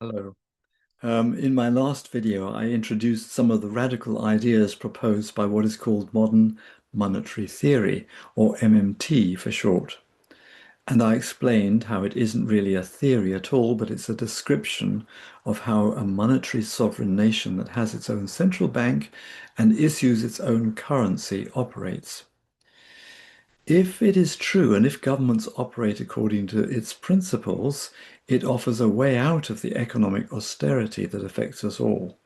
Hello. In my last video, I introduced some of the radical ideas proposed by what is called modern monetary theory, or MMT for short. And I explained how it isn't really a theory at all, but it's a description of how a monetary sovereign nation that has its own central bank and issues its own currency operates. If it is true, and if governments operate according to its principles, it offers a way out of the economic austerity that affects us all.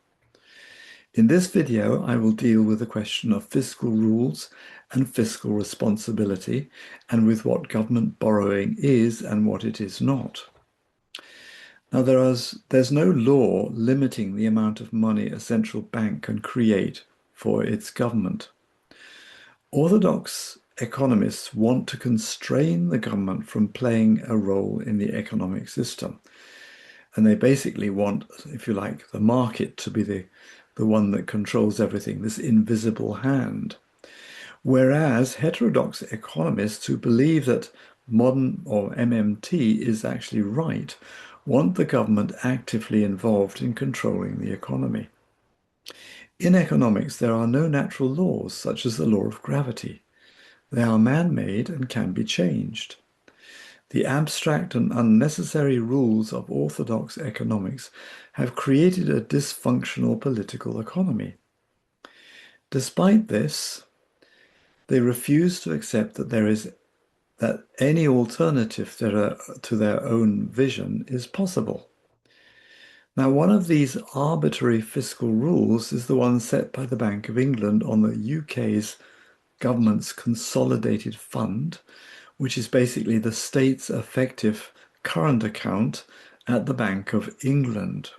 In this video, I will deal with the question of fiscal rules and fiscal responsibility, and with what government borrowing is and what it is not. Now, there's no law limiting the amount of money a central bank can create for its government. Orthodox economists want to constrain the government from playing a role in the economic system. And they basically want, if you like, the market to be the one that controls everything, this invisible hand. Whereas heterodox economists who believe that modern or MMT is actually right want the government actively involved in controlling the economy. In economics, there are no natural laws, such as the law of gravity. They are man-made and can be changed. The abstract and unnecessary rules of orthodox economics have created a dysfunctional political economy. Despite this, they refuse to accept that any alternative to their own vision is possible. Now, one of these arbitrary fiscal rules is the one set by the Bank of England on the UK's government's consolidated fund, which is basically the state's effective current account at the Bank of England.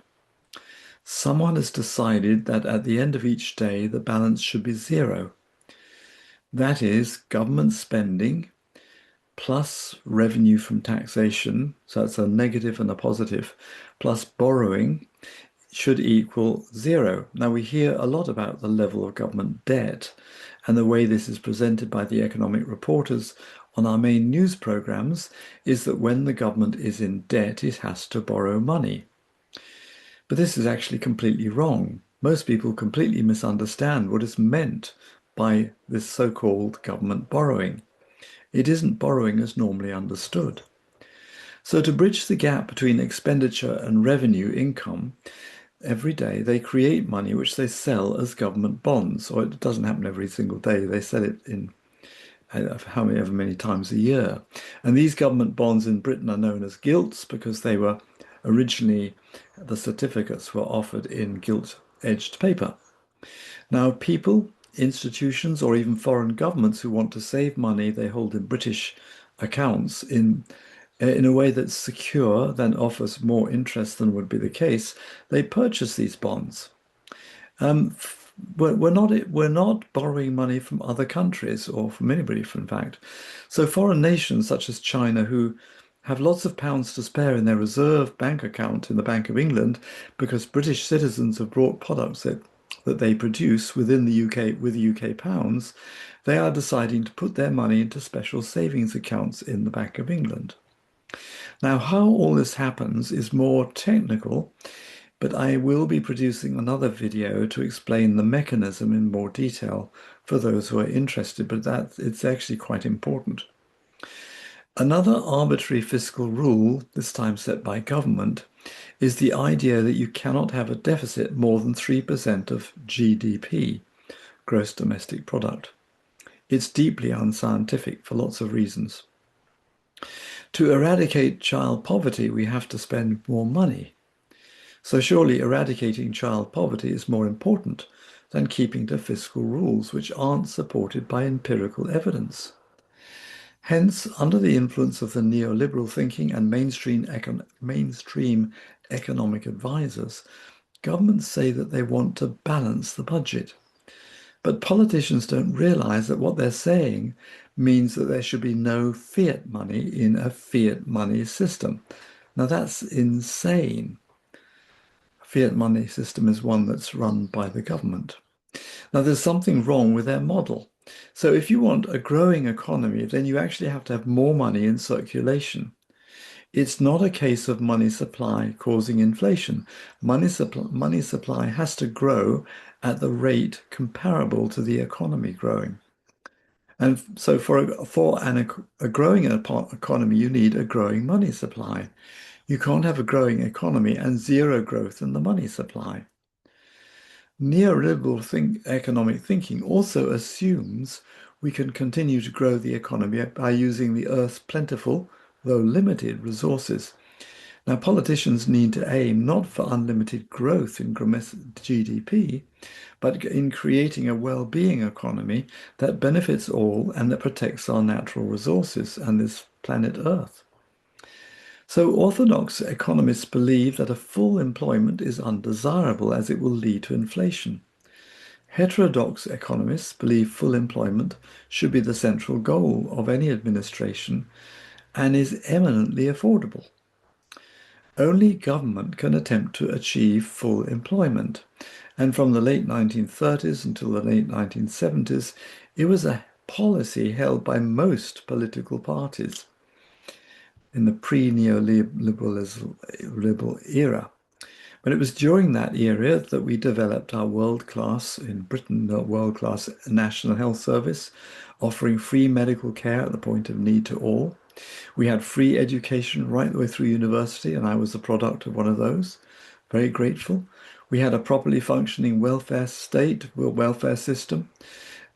Someone has decided that at the end of each day, the balance should be zero. That is, government spending plus revenue from taxation, so that's a negative and a positive, plus borrowing should equal zero. Now, we hear a lot about the level of government debt, and the way this is presented by the economic reporters on our main news programs is that when the government is in debt, it has to borrow money. But this is actually completely wrong. Most people completely misunderstand what is meant by this so-called government borrowing. It isn't borrowing as normally understood. So to bridge the gap between expenditure and revenue income, every day they create money which they sell as government bonds, or it doesn't happen every single day. They sell it in however many times a year. And these government bonds in Britain are known as gilts because they were originally, the certificates were offered in gilt-edged paper. Now, people, institutions, or even foreign governments who want to save money they hold in British accounts in a way that's secure, then offers more interest than would be the case, they purchase these bonds. We're not borrowing money from other countries or from anybody, in fact. So foreign nations such as China, who have lots of pounds to spare in their reserve bank account in the Bank of England because British citizens have brought products that they produce within the UK with UK pounds, they are deciding to put their money into special savings accounts in the Bank of England. Now, how all this happens is more technical, but I will be producing another video to explain the mechanism in more detail for those who are interested, but it's actually quite important. Another arbitrary fiscal rule, this time set by government, is the idea that you cannot have a deficit more than 3% of GDP, gross domestic product. It's deeply unscientific for lots of reasons. To eradicate child poverty, we have to spend more money. So surely eradicating child poverty is more important than keeping to fiscal rules which aren't supported by empirical evidence. Hence, under the influence of the neoliberal thinking and mainstream economic advisors, governments say that they want to balance the budget. But politicians don't realize that what they're saying means that there should be no fiat money in a fiat money system. Now that's insane. A fiat money system is one that's run by the government. Now there's something wrong with their model. So if you want a growing economy, then you actually have to have more money in circulation. It's not a case of money supply causing inflation. Money supply has to grow at the rate comparable to the economy growing. And so a growing economy, you need a growing money supply. You can't have a growing economy and zero growth in the money supply. Economic thinking also assumes we can continue to grow the economy by using the Earth's plentiful, though limited, resources. Now, politicians need to aim not for unlimited growth in gross GDP, but in creating a well-being economy that benefits all and that protects our natural resources and this planet Earth. So orthodox economists believe that a full employment is undesirable as it will lead to inflation. Heterodox economists believe full employment should be the central goal of any administration and is eminently affordable. Only government can attempt to achieve full employment. And from the late 1930s until the late 1970s, it was a policy held by most political parties in the pre-neoliberalism liberal era. But it was during that era that we developed our world-class, in Britain, the world-class National Health Service, offering free medical care at the point of need to all. We had free education right the way through university, and I was the product of one of those. Very grateful. We had a properly functioning welfare system.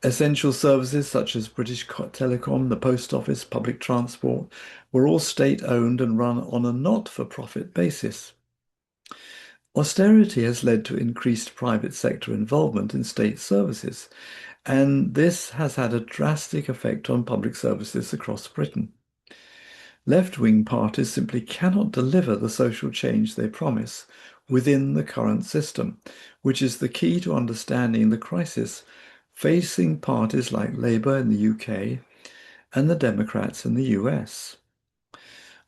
Essential services such as British Telecom, the post office, public transport were all state-owned and run on a not-for-profit basis. Austerity has led to increased private sector involvement in state services, and this has had a drastic effect on public services across Britain. Left-wing parties simply cannot deliver the social change they promise within the current system, which is the key to understanding the crisis facing parties like Labour in the UK and the Democrats in the US.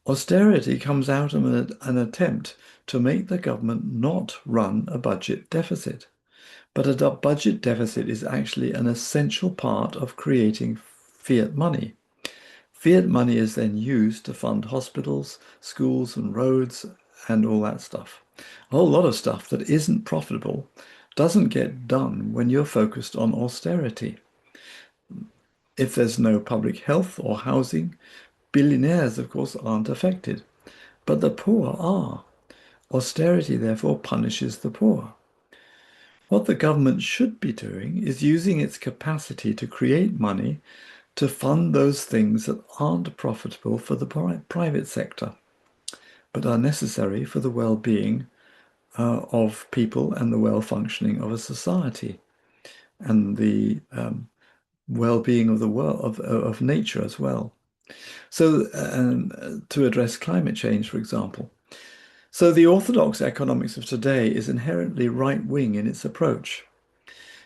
Austerity comes out of an attempt to make the government not run a budget deficit. But a budget deficit is actually an essential part of creating fiat money. Fiat money is then used to fund hospitals, schools, and roads, and all that stuff. A whole lot of stuff that isn't profitable doesn't get done when you're focused on austerity. If there's no public health or housing, billionaires, of course, aren't affected, but the poor are. Austerity, therefore, punishes the poor. What the government should be doing is using its capacity to create money to fund those things that aren't profitable for the private sector, but are necessary for the well-being of people and the well-functioning of a society and the well-being of the world of nature as well. So to address climate change, for example. So the orthodox economics of today is inherently right-wing in its approach.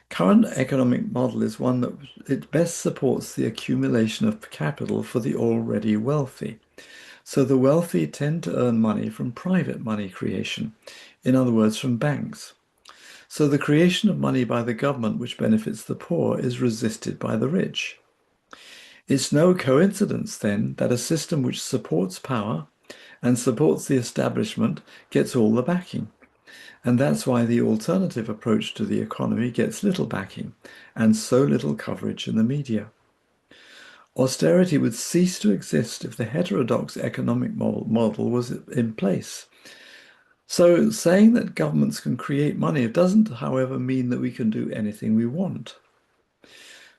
Current economic model is one that it best supports the accumulation of capital for the already wealthy. So the wealthy tend to earn money from private money creation, in other words, from banks. So the creation of money by the government which benefits the poor is resisted by the rich. It's no coincidence then that a system which supports power and supports the establishment gets all the backing. And that's why the alternative approach to the economy gets little backing and so little coverage in the media. Austerity would cease to exist if the heterodox economic model was in place. So saying that governments can create money doesn't, however, mean that we can do anything we want.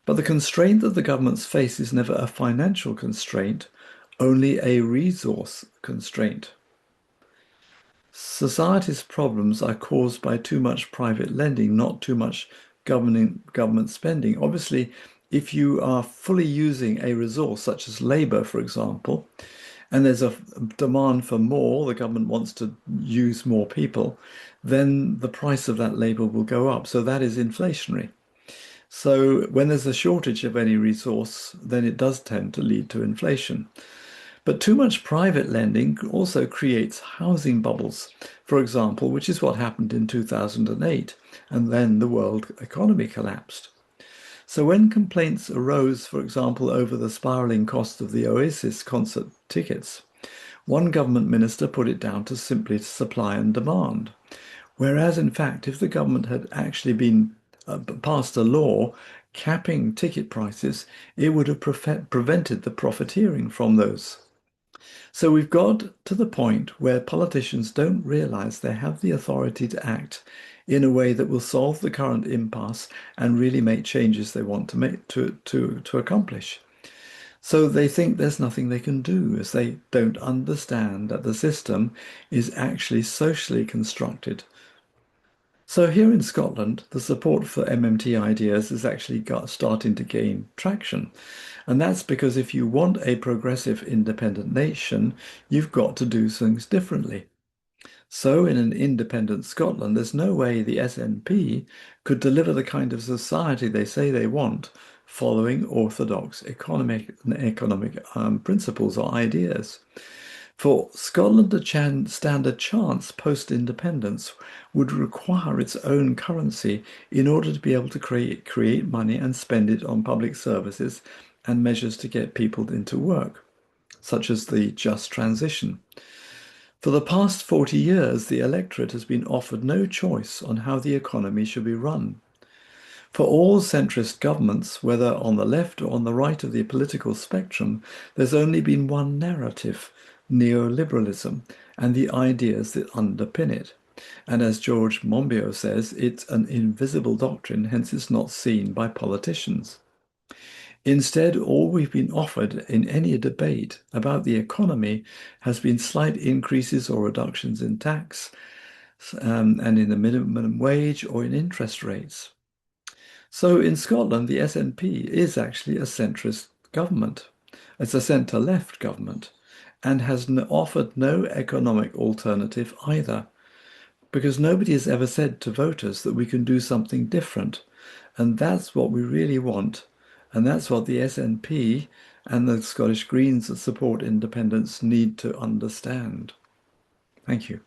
But the constraint that the governments face is never a financial constraint, only a resource constraint. Society's problems are caused by too much private lending, not too much government spending. Obviously, if you are fully using a resource such as labor, for example, and there's a demand for more, the government wants to use more people, then the price of that labor will go up. So that is inflationary. So when there's a shortage of any resource, then it does tend to lead to inflation. But too much private lending also creates housing bubbles, for example, which is what happened in 2008, and then the world economy collapsed. So when complaints arose, for example, over the spiraling cost of the Oasis concert tickets, One government minister put it down to simply supply and demand. Whereas, in fact, if the government had actually been passed a law capping ticket prices, it would have prevented the profiteering from those. So we've got to the point where politicians don't realize they have the authority to act in a way that will solve the current impasse and really make changes they want to make to accomplish. So they think there's nothing they can do as they don't understand that the system is actually socially constructed. So here in Scotland, the support for MMT ideas is actually starting to gain traction. And that's because if you want a progressive independent nation, you've got to do things differently. So in an independent Scotland, there's no way the SNP could deliver the kind of society they say they want following orthodox economic principles or ideas. For Scotland to stand a chance post-independence would require its own currency in order to be able to create money and spend it on public services and measures to get people into work, such as the just transition. For the past 40 years, the electorate has been offered no choice on how the economy should be run. For all centrist governments, whether on the left or on the right of the political spectrum, there's only been one narrative, neoliberalism, and the ideas that underpin it. And as George Monbiot says, it's an invisible doctrine, hence it's not seen by politicians. Instead, all we've been offered in any debate about the economy has been slight increases or reductions in tax, and in the minimum wage or in interest rates. So in Scotland, the SNP is actually a centrist government. It's a centre-left government and has offered no economic alternative either, because nobody has ever said to voters that we can do something different. And that's what we really want. And that's what the SNP and the Scottish Greens that support independence need to understand. Thank you.